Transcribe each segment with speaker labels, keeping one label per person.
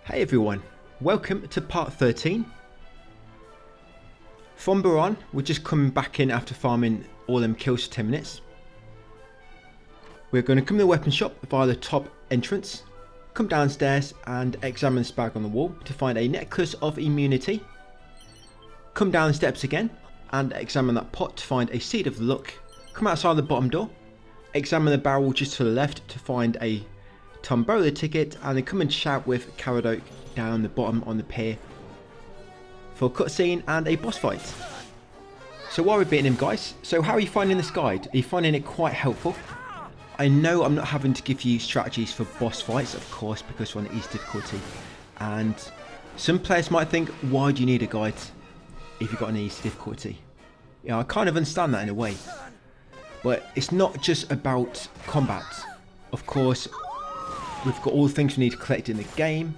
Speaker 1: Hey everyone, welcome to part 13. From Baran, we're just coming back in after farming all them kills for 10 minutes. We're going to come to the weapon shop via the top entrance, come downstairs and examine this bag on the wall to find a necklace of immunity. Come down the steps again and examine that pot to find a seed of luck. Come outside the bottom door, examine the barrel just to the left to find a Tombola ticket, and then come and chat with Caradoc down the bottom on the pier for a cutscene and a boss fight. So while we're beating him, guys, so how are you finding this guide? Are you finding it quite helpful? I know I'm not having to give you strategies for boss fights, of course, because we're on easy difficulty, and some players might think, why do you need a guide if you've got an easy difficulty? I kind of understand that in a way, but it's not just about combat. Of course, we've got all the things we need to collect in the game.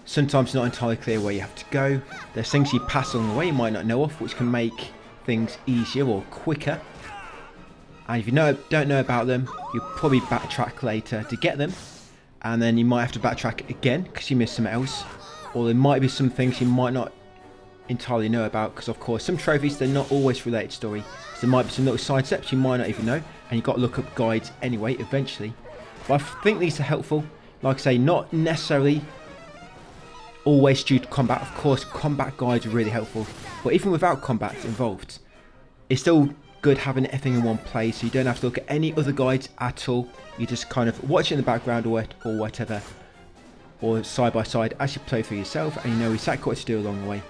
Speaker 1: Sometimes it's not entirely clear where you have to go. There's things you pass along the way you might not know of, which can make things easier or quicker. And if you don't know about them, you'll probably backtrack later to get them. And then you might have to backtrack again because you missed something else. Or there might be some things you might not entirely know about, because of course some trophies, they're not always related to story. So there might be some little side steps you might not even know, and you've got to look up guides anyway eventually. But I think these are helpful. Like I say, not necessarily always due to combat. Of course, combat guides are really helpful. But even without combat involved, it's still good having everything in one place. So you don't have to look at any other guides at all. You just kind of watch it in the background or whatever. Or side by side as you play through yourself. And you know exactly what to do along the way.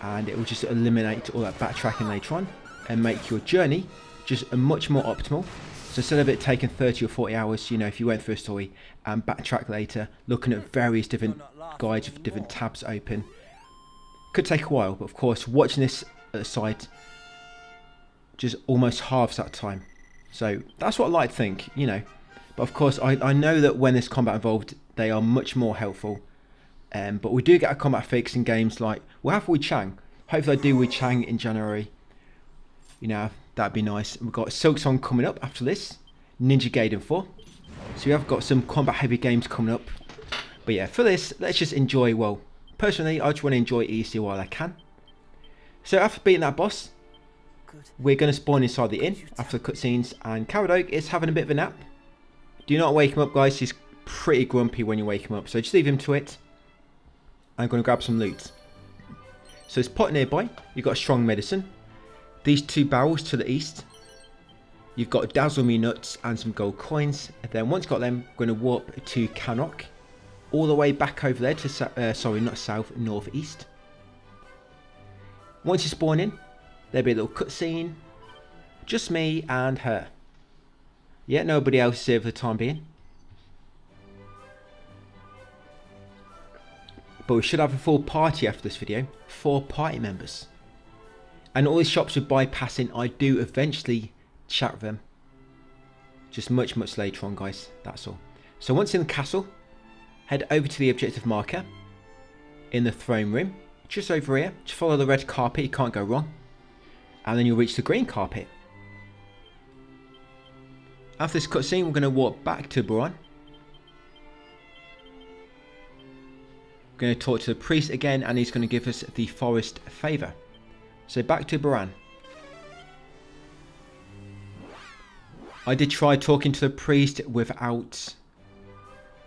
Speaker 1: And it will just eliminate all that backtracking later on. And make your journey just much more optimal. So instead of it taking 30 or 40 hours, if you went through a story and backtrack later, looking at various different guides with different tabs open, could take a while. But of course, watching this at the side just almost halves that time. So that's what I like to think, But of course, I know that when there's combat involved, they are much more helpful. But we do get a combat fix in games like, we'll have Wei Chang. Hopefully I do Wei Chang in January. That'd be nice. We've got Silk Song coming up after this. Ninja Gaiden 4. So we have got some combat heavy games coming up. But yeah, for this, let's just enjoy, well, personally, I just want to enjoy easy while I can. So after beating that boss, we're going to spawn inside the inn after the cutscenes, and Caradoc is having a bit of a nap. Do not wake him up, guys. He's pretty grumpy when you wake him up. So just leave him to it. I'm going to grab some loot. So there's a pot nearby. You've got a strong medicine. These two barrels to the east. You've got Dazzle Me Nuts and some gold coins. And then once you've got them, we're going to warp to Canrock. All the way back over there to, sorry, not south, northeast. Once you spawn in, there'll be a little cutscene. Just me and her. Yeah, nobody else is here for the time being. But we should have a full party after this video. 4 party members. And all these shops we're bypassing, I do eventually chat with them. Just much later on, guys. That's all. So once in the castle, head over to the objective marker in the throne room. Just over here. Just follow the red carpet. You can't go wrong. And then you'll reach the green carpet. After this cutscene, we're going to walk back to Baran. We're going to talk to the priest again, and he's going to give us the forest favour. So back to Baran. I did try talking to the priest without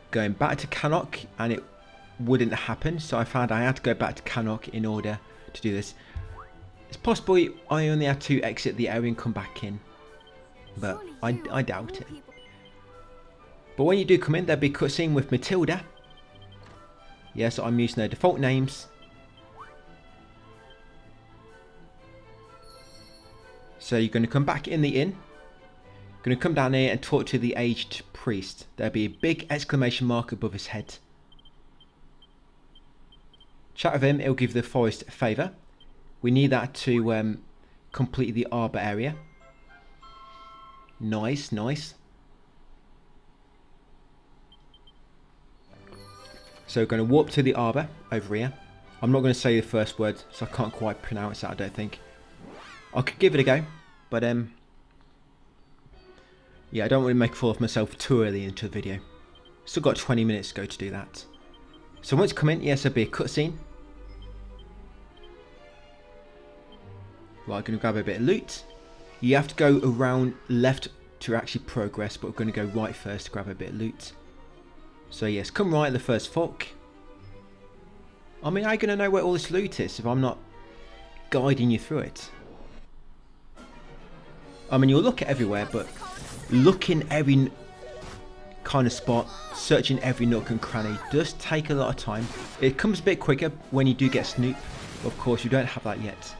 Speaker 1: going back to Canrock, and it wouldn't happen. So I found I had to go back to Canrock in order to do this. It's possible I only had to exit the area and come back in, but I doubt it. But when you do come in, there'll be a cutscene with Matilda. Yes, I'm using their default names. So you're going to come back in the inn. Going to come down here and talk to the aged priest. There'll be a big exclamation mark above his head. Chat with him, it'll give the forest a favour. We need that to complete the arbor area. Nice. So we're going to warp to the arbor over here. I'm not going to say the first word, so I can't quite pronounce that, I don't think. I could give it a go, but yeah, I don't want to make a fool of myself too early into the video. Still got 20 minutes to go to do that. So once you come in, yes, there'll be a cutscene. Right, I'm going to grab a bit of loot. You have to go around left to actually progress, but we're going to go right first to grab a bit of loot. So yes, come right at the first fork. I mean, how are you going to know where all this loot is if I'm not guiding you through it? I mean, you'll look at everywhere, but look in every kind of spot, searching every nook and cranny does take a lot of time. It comes a bit quicker when you do get Snoop. Of course, you don't have that yet.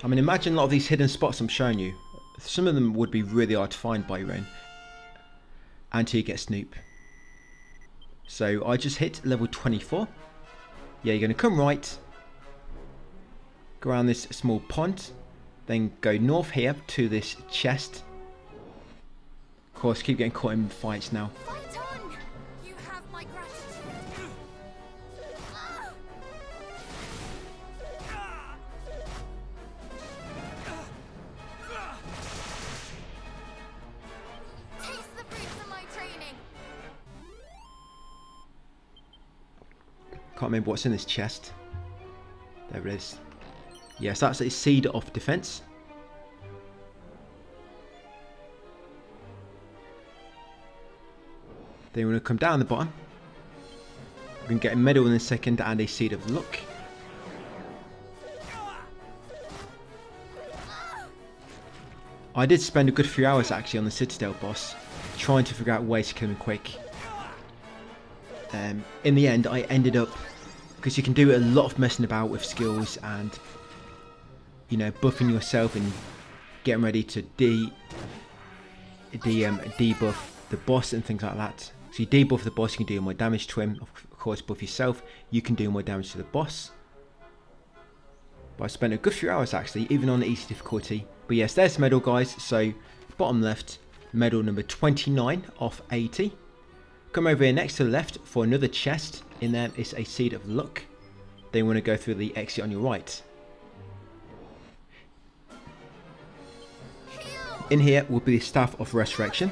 Speaker 1: I mean, imagine a lot of these hidden spots I'm showing you. Some of them would be really hard to find by your own until you get Snoop. So I just hit level 24. Yeah, you're going to come right, go around this small pond, then go north here to this chest. Of course, keep getting caught in fights now.
Speaker 2: Fight on! You have my gratitude. Taste the fruits of my training.
Speaker 1: Can't remember what's in this chest. There it is. Yes, that's a seed of defense. Then we're going to come down the bottom. We're going to get a medal in a second and a seed of luck. I did spend a good few hours actually on the Citadel boss, trying to figure out ways to kill him quick. In the end, I ended up, because you can do a lot of messing about with skills and, you know, buffing yourself and getting ready to debuff the boss and things like that. So you debuff the boss, you can do more damage to him. Of course, buff yourself, you can do more damage to the boss. But I spent a good few hours actually, even on the easy difficulty. But yes, there's the medal, guys. So bottom left, medal number 29 off 80. Come over here next to the left for another chest. In there is a seed of luck. Then you want to go through the exit on your right. In here will be the Staff of Resurrection.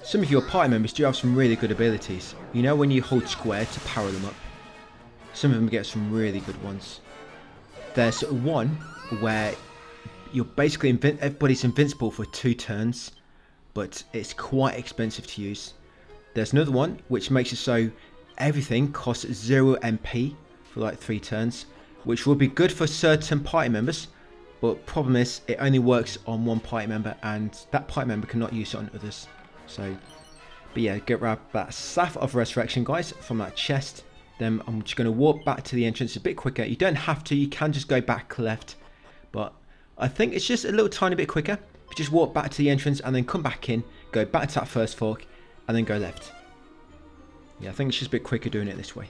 Speaker 1: Some of your party members do have some really good abilities. You know, when you hold square to power them up. Some of them get some really good ones. There's one where you're basically everybody's invincible for 2 turns, but it's quite expensive to use. There's another one which makes it so everything costs 0 MP for like 3 turns, which will be good for certain party members, but problem is it only works on one party member and that party member cannot use it on others. So, but yeah, get rid of that Staff of Resurrection, guys, from that chest. Then I'm just going to walk back to the entrance a bit quicker. You don't have to, you can just go back left, but I think it's just a little tiny bit quicker. If you just walk back to the entrance and then come back in, go back to that first fork and then go left. Yeah, I think it's just a bit quicker doing it this way.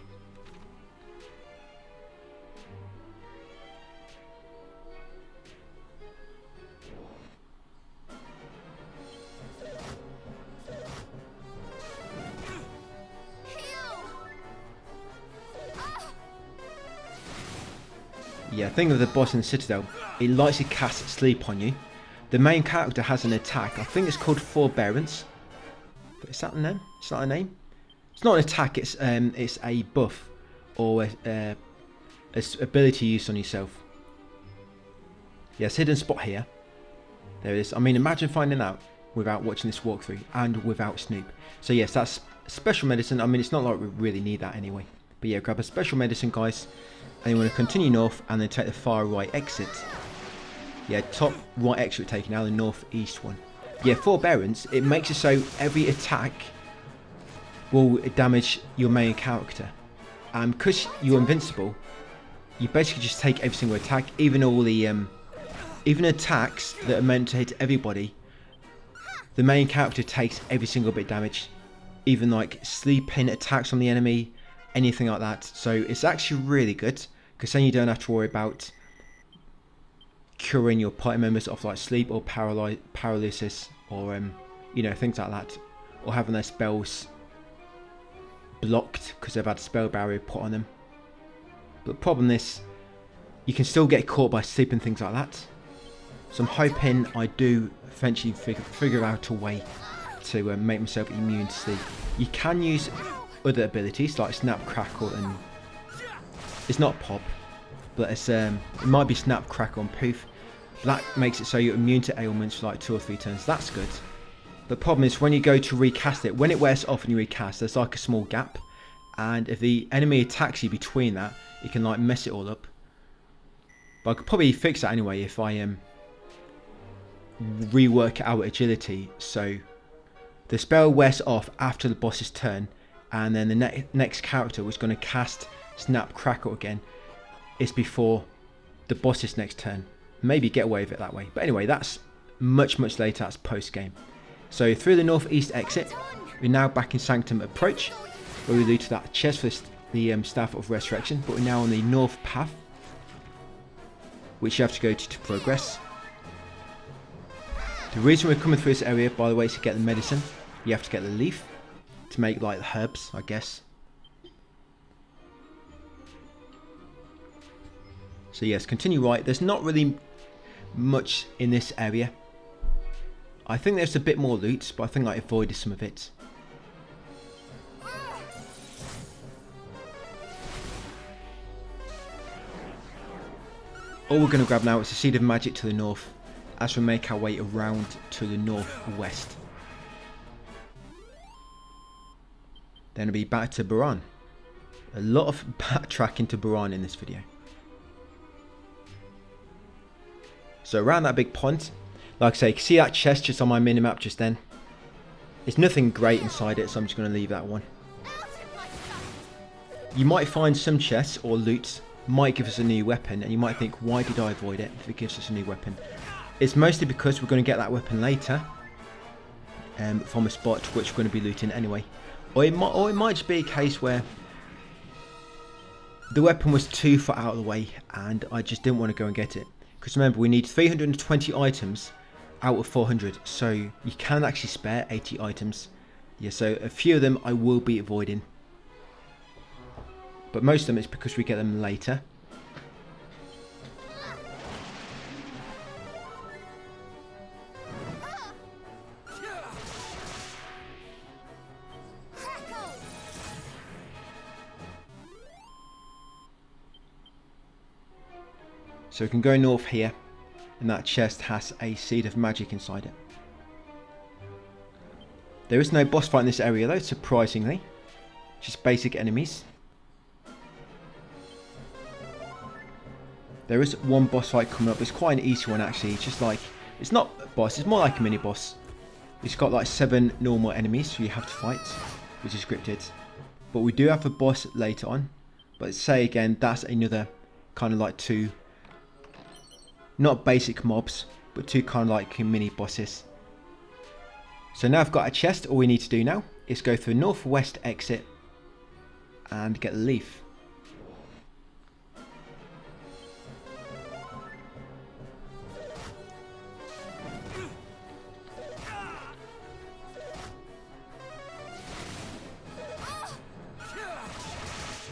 Speaker 1: Yeah, thing with the boss in the Citadel, it likes to cast sleep on you. The main character has an attack, I think it's called Forbearance. But is that a name? Is that a name? It's not an attack, it's a buff or a ability used on yourself. Yes, hidden spot here. There it is. I mean, imagine finding out without watching this walkthrough and without Snoop. So yes, that's special medicine. I mean, it's not like we really need that anyway. But yeah, grab a special medicine, guys. And you want to continue north and then take the far right exit. Yeah, top right exit we're taking now, the northeast one. Yeah, Forbearance, it makes it so every attack will damage your main character. And because you're invincible, you basically just take every single attack, even all the even attacks that are meant to hit everybody. The main character takes every single bit of damage, even like sleeping attacks on the enemy, anything like that. So it's actually really good, because then you don't have to worry about curing your party members of like sleep or paralysis or you know, things like that, or having their spells blocked because they've had a spell barrier put on them. But the problem is you can still get caught by sleep and things like that. So I'm hoping I do eventually figure out a way to make myself immune to sleep. You can use other abilities like Snap, Crackle, and it's not Pop, but it's it might be Snap, Crackle, and Poof. That makes it so you're immune to ailments for like 2 or 3 turns. That's good. The problem is when you go to recast it, when it wears off and you recast, there's like a small gap, and if the enemy attacks you between that, it can like mess it all up. But I could probably fix that anyway if I rework our agility so the spell wears off after the boss's turn, and then the next character was going to cast Snap Crackle again is before the boss's next turn. Maybe get away with it that way, but anyway, that's much later. That's post game. So through the northeast exit, we're now back in Sanctum Approach, where we looted that chest for the Staff of Resurrection, but we're now on the north path, which you have to go to progress. The reason we're coming through this area, by the way, is to get the medicine. You have to get the leaf to make like the herbs, I guess. So yes, continue right. There's not really much in this area. I think there's a bit more loot, but I think I avoided some of it. All we're going to grab now is the Seed of Magic to the north, as we make our way around to the northwest. Then we'll be back to Baran. A lot of backtracking to Baran in this video. So around that big pond, like I say, you can see that chest just on my minimap just then. There's nothing great inside it, so I'm just going to leave that one. You might find some chests or loot might give us a new weapon, and you might think, why did I avoid it if it gives us a new weapon? It's mostly because we're going to get that weapon later from a spot which we're going to be looting anyway. Or it might just be a case where the weapon was too far out of the way and I just didn't want to go and get it. Because remember, we need 320 items out of 400, so you can actually spare 80 items. Yeah, so a few of them I will be avoiding. But most of them is because we get them later. So we can go north here, and that chest has a Seed of Magic inside it. There is no boss fight in this area though, surprisingly. Just basic enemies. There is one boss fight coming up. It's quite an easy one actually. It's just like, it's not a boss, it's more like a mini boss. It's got like 7 normal enemies so you have to fight, which is scripted. But we do have a boss later on. But say again, that's another kind of like 2, not basic mobs, but 2 kind of like mini bosses. So now I've got a chest, all we need to do now is go through the northwest exit and get the leaf.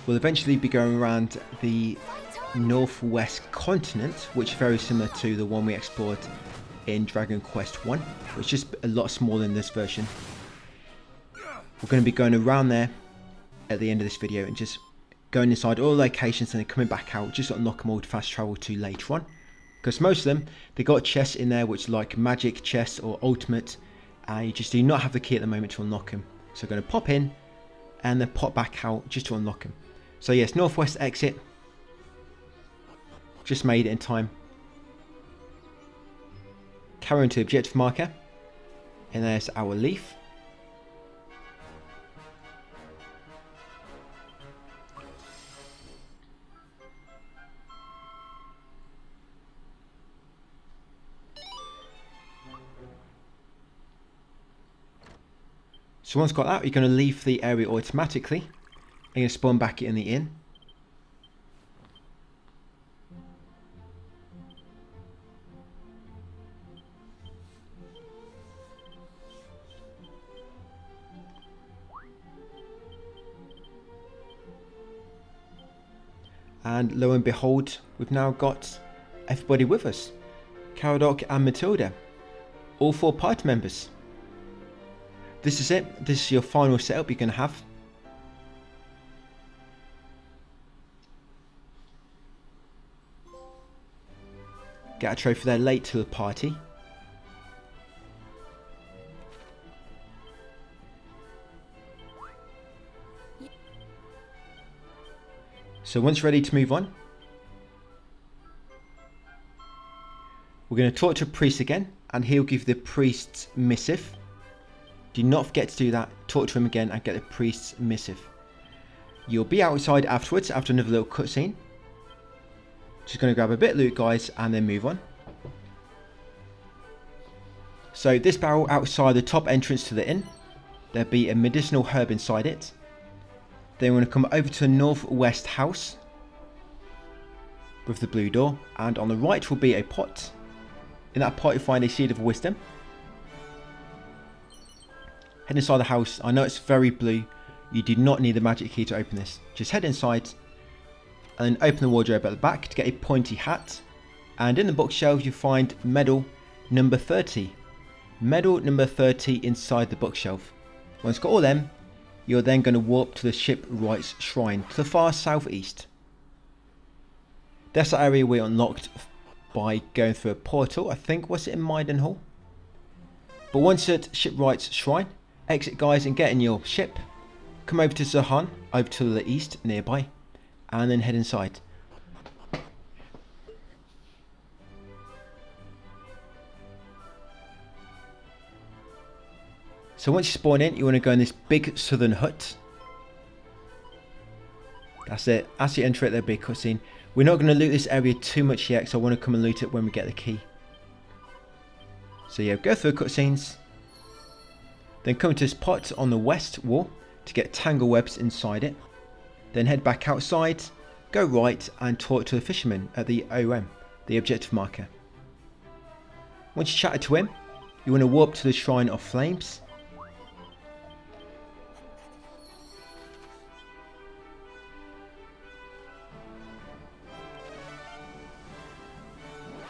Speaker 1: We'll eventually be going around the northwest continent, which is very similar to the one we explored in Dragon Quest 1, which is just a lot smaller than this version. We're going to be going around there at the end of this video and just going inside all the locations and then coming back out, just to unlock them all to fast travel to later on. Because most of them, they got chests in there which are like magic chests or ultimate, and you just do not have the key at the moment to unlock them. So we're going to pop in and then pop back out just to unlock them. So yes, northwest exit. Just made it in time. Carry on to objective marker. And there's our leaf. So once got that, you're going to leave the area automatically. You're going to spawn back in the inn. And lo and behold, we've now got everybody with us. Caradoc and Matilda. All 4 party members. This is it. This is your final setup you're going to have. Get a trophy there late to the party. So once ready to move on, we're going to talk to a priest again, and he'll give the priest's missive. Do not forget to do that. Talk to him again and get the priest's missive. You'll be outside afterwards, after another little cutscene. Just going to grab a bit of loot, guys, and then move on. So this barrel outside the top entrance to the inn, there'll be a medicinal herb inside it. Then we're going to come over to the northwest house with the blue door, and on the right will be a pot. In that pot you'll find a seed of wisdom. Head inside the house. I know it's very blue. You do not need the magic key to open this. Just head inside and then open the wardrobe at the back to get a pointy hat. And in the bookshelf you find medal number 30. Medal number 30 inside the bookshelf. Once you've got all them, you're then going to warp to the shipwright's shrine to the far southeast. That's the area we unlocked by going through a portal. I think, was it in Maidenhall? But once at shipwright's shrine, exit, guys, and get in your ship. Come over to Zahan, over to the east nearby, and then head inside. So once you spawn in, you want to go in this big southern hut. That's it. As you enter it, there'll be a cutscene. We're not going to loot this area too much yet, so I want to come and loot it when we get the key. So yeah, go through cutscenes. Then come to this pot on the west wall to get tangle webs inside it. Then head back outside, go right and talk to the fisherman at the OM, the objective marker. Once you chatted to him, you want to warp to the Shrine of Flames.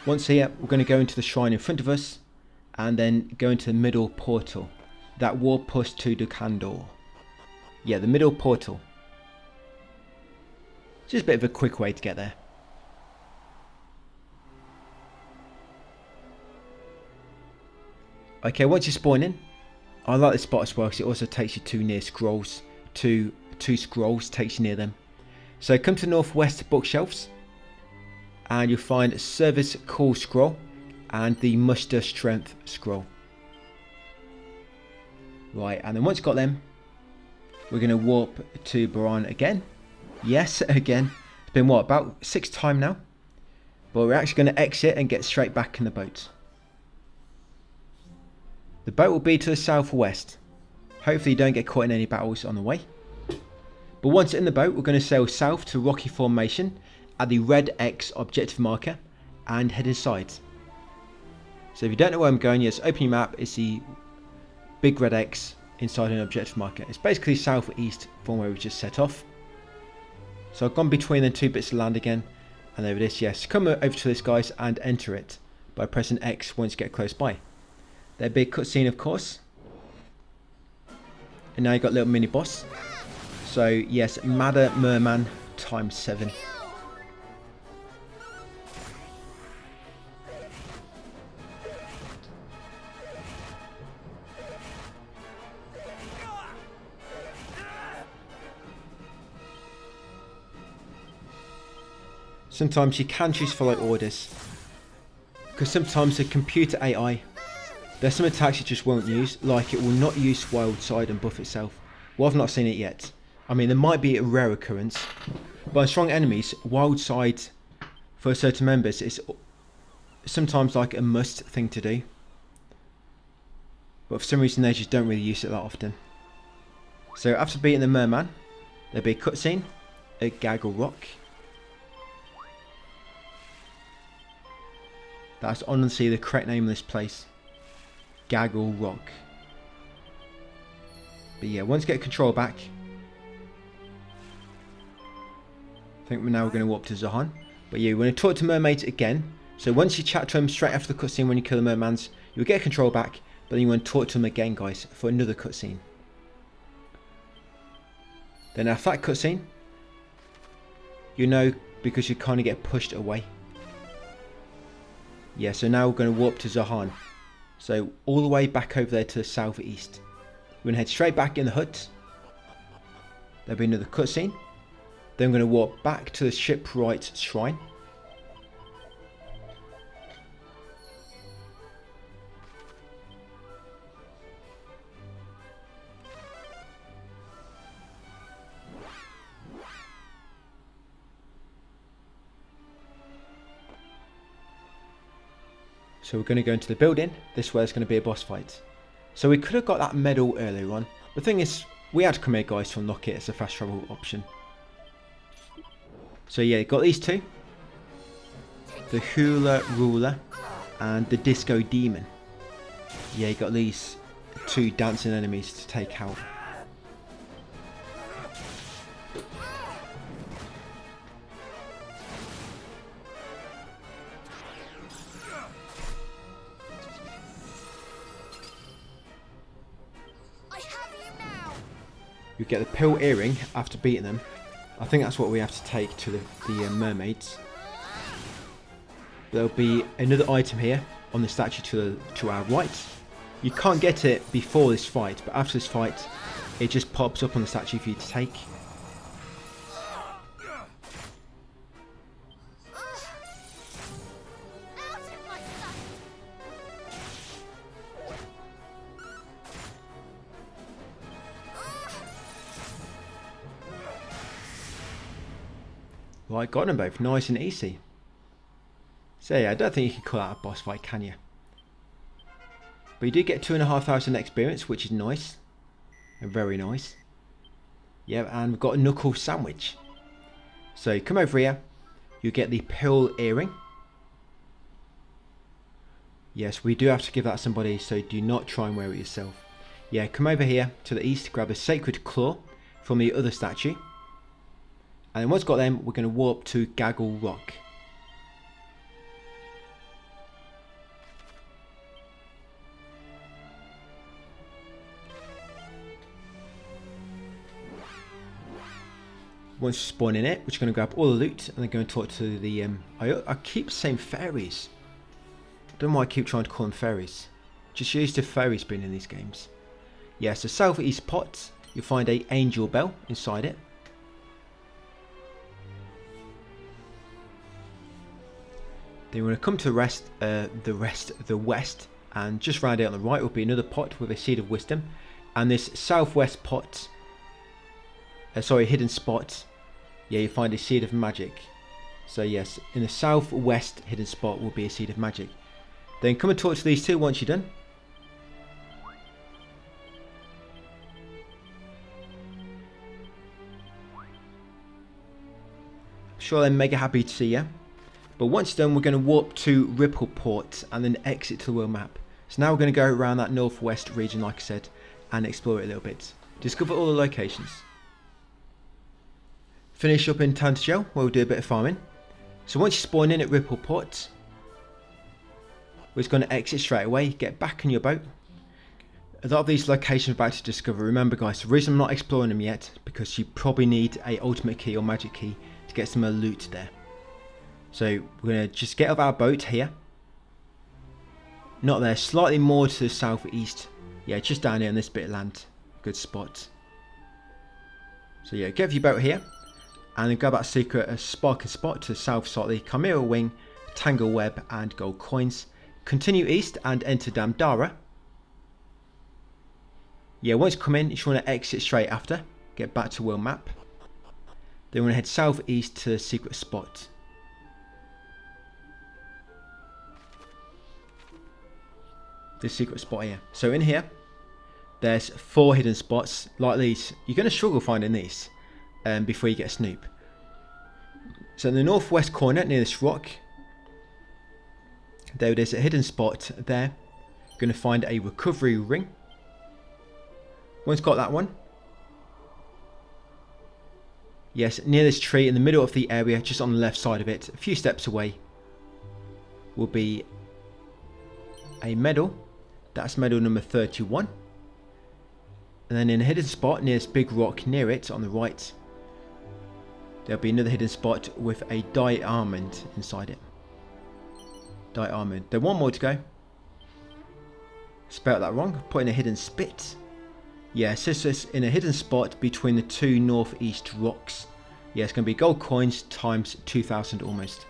Speaker 1: Once here, we're going to go into the shrine in front of us and then go into the middle portal. That warp us to Ducandor. Yeah, the middle portal. Just a bit of a quick way to get there. Okay, once you spawn in, I like this spot as well because it also takes you to near scrolls. Two scrolls takes you near them. So come to the northwest bookshelves and you'll find Service Call Scroll and the Muster Strength Scroll. Right, and then once you've got them, we're going to warp to Baran again. Yes, again. It's been what, about 6 times now? But we're actually going to exit and get straight back in the boat. The boat will be to the southwest. Hopefully you don't get caught in any battles on the way. But once in the boat, we're going to sail south to Rocky Formation at the red X objective marker and head inside. So if you don't know where I'm going, yes, open your map. It's the big red X inside an objective marker. It's basically southeast from where we just set off. So I've gone between the 2 bits of land again, and there it is. Yes, come over to this, guys, and enter it by pressing X once you get close by. There'll be a cutscene, of course, and now you've got a little mini boss. So yes, Madder Merman times 7. Sometimes you can choose to follow orders, because sometimes the computer AI, there's some attacks it just won't use, like it will not use Wild Side and buff itself. Well, I've not seen it yet. I mean, there might be a rare occurrence, but on strong enemies, Wild Side for certain members is sometimes like a must thing to do. But for some reason they just don't really use it that often. So after beating the merman, there'll be a cutscene at Gaggle Rock. That's honestly the correct name of this place. Gaggle Rock. But yeah, once you get control back, I think we're now going to warp to Zahan. But yeah, we're going to talk to mermaids again So once you chat to him straight after the cutscene when you kill the mermans, you'll get control back, but then you want to talk to him again, guys, for another cutscene. Then after that cutscene, you know, because you kind of get pushed away. Yeah, so now we're going to warp to Zahan. So all the way back over there to the southeast. We're going to head straight back in the hut. There'll be another cutscene. Then we're going to walk back to the shipwright shrine. So we're going to go into the building. This way there's going to be a boss fight. So we could have got that medal earlier on. The thing is, we had to come here, guys, to unlock it as a fast travel option. So yeah, got these two. The Hula Ruler and the Disco Demon. Yeah, you got these two dancing enemies to take out. You get the pill earring after beating them. I think that's what we have to take to the mermaids. There'll be another item here on the statue to our right. You can't get it before this fight, but after this fight, it just pops up on the statue for you to take. Right, got them both, nice and easy. So yeah, I don't think you can call that a boss fight, can you? But you do get 2,500 experience, which is nice. And very nice. Yeah, and we've got a knuckle sandwich. So come over here, you get the pill earring. Yes, we do have to give that to somebody, so do not try and wear it yourself. Yeah, come over here to the east, grab a sacred claw from the other statue. And then once we've got them, we're going to warp to Gaggle Rock. Once we spawn in it, we're just going to grab all the loot and then go and talk to the... I keep saying fairies. I don't know why I keep trying to call them fairies. Just used to fairies being in these games. Yeah, so southeast pot, you'll find a angel bell inside it. Then we're going to come to the west, and just round it on the right will be another pot with a seed of wisdom, and this southwest pot, hidden spot, yeah, you find a seed of magic. So yes, in the southwest hidden spot will be a seed of magic. Then come and talk to these two once you're done. I'm sure they're mega happy to see you. But once done, we're going to warp to Rippleport and then exit to the world map. So now we're going to go around that northwest region, like I said, and explore it a little bit. Discover all the locations. Finish up in Tantal, where we'll do a bit of farming. So once you spawn in at Rippleport, we're just going to exit straight away, get back in your boat. A lot of these locations we're about to discover, remember guys, the reason I'm not exploring them yet, because you probably need a ultimate key or magic key to get some loot there. So we're going to just get off our boat here. Not there, slightly more to the southeast. Yeah, just down here on this bit of land. Good spot. So yeah, get off your boat here. And then go back secret sparking spot to the south slightly. Chimera Wing, Tangle Web and gold coins. Continue east and enter Damdara. Yeah, once you come in, you just want to exit straight after. Get back to world map. Then we're going to head southeast to the secret spot. This secret spot here. So in here, there's 4 hidden spots like these. You're going to struggle finding these before you get a snoop. So in the northwest corner near this rock, there's a hidden spot there. You're going to find a recovery ring. Once got that one. Yes, near this tree in the middle of the area, just on the left side of it, a few steps away. will be a medal. That's medal number 31. And then in a hidden spot near this big rock near it on the right, there'll be another hidden spot with a diamond inside it. Diamond. There's one more to go. Spelled that wrong. Put in a hidden spit. Yeah, it says this in a hidden spot between the two northeast rocks. Yeah, it's going to be gold coins times 2,000 almost.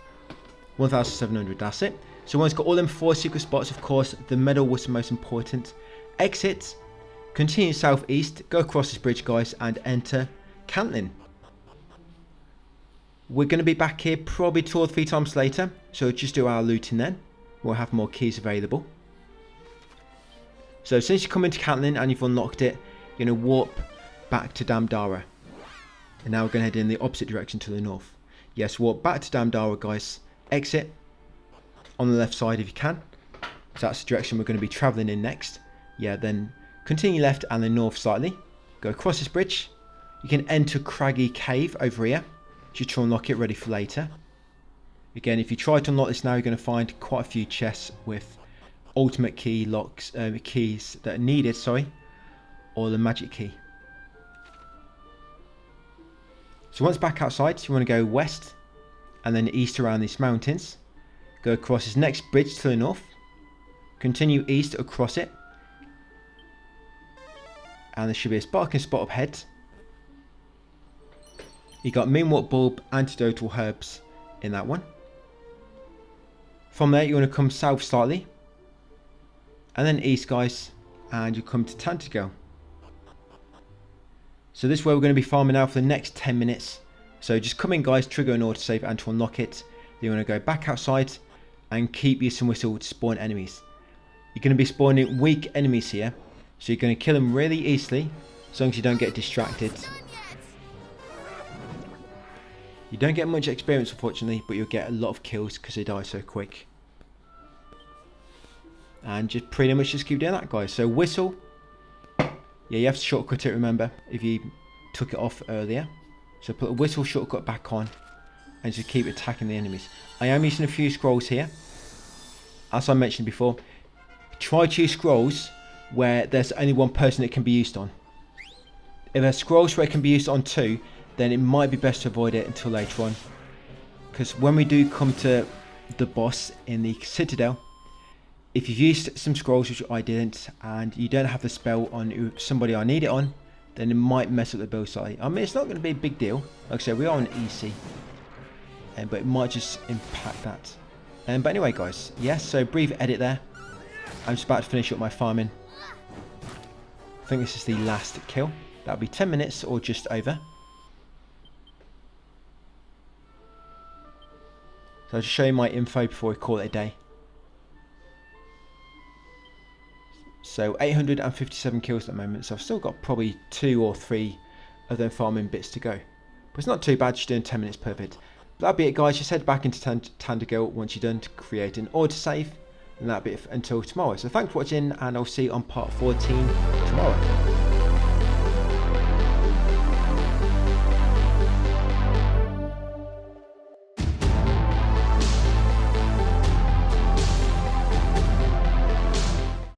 Speaker 1: 1,700, that's it. So once got all them 4 secret spots, of course, the medal was the most important. Exit, continue southeast, go across this bridge, guys, and enter Cantlin. We're going to be back here probably 2 or 3 times later, so just do our looting then. We'll have more keys available. So since you come into Cantlin and you've unlocked it, you're going to warp back to Damdara. And now we're going to head in the opposite direction to the north. Yes, warp back to Damdara, guys. Exit on the left side if you can. So that's the direction we're going to be travelling in next. Yeah, then continue left and then north slightly. Go across this bridge. You can enter Craggy Cave over here. Just to unlock it, ready for later. Again, if you try to unlock this now, you're going to find quite a few chests with ultimate key locks, keys that are needed, or the magic key. So once back outside, you want to go west and then east around these mountains. Go across this next bridge to the north. Continue east across it. And there should be a sparkling spot up ahead. You got Moonwort Bulb, Antidotal Herbs in that one. From there, you want to come south slightly. And then east, guys. And you come to Tantal. So this is where we're going to be farming now for the next 10 minutes. So just come in, guys, trigger an autosave and to unlock it. Then you want to go back outside and keep using whistle to spawn enemies. You're going to be spawning weak enemies here. So you're going to kill them really easily, as long as you don't get distracted. You don't get much experience, unfortunately, but you'll get a lot of kills because they die so quick. And just pretty much just keep doing that, guys. So whistle. Yeah, you have to shortcut it, remember, if you took it off earlier. So put a whistle shortcut back on and just keep attacking the enemies. I am using a few scrolls here. As I mentioned before, try to use scrolls where there's only one person it can be used on. If there's scrolls where it can be used on 2, then it might be best to avoid it until later on. Because when we do come to the boss in the Citadel, if you've used some scrolls, which I didn't, and you don't have the spell on somebody I need it on, then it might mess up the build slightly. I mean, it's not going to be a big deal. Like I said, we are on EC. But it might just impact that. But anyway, guys, yes, so brief edit there. I'm just about to finish up my farming. I think this is the last kill. That'll be 10 minutes or just over. So I'll just show you my info before we call it a day. So 857 kills at the moment, so I've still got probably 2 or 3 of them farming bits to go. But it's not too bad, just doing 10 minutes per bit. But that'll be it, guys. Just head back into Tantal once you're done to create an autosave. And that'll be it until tomorrow. So thanks for watching, and I'll see you on part 14 tomorrow.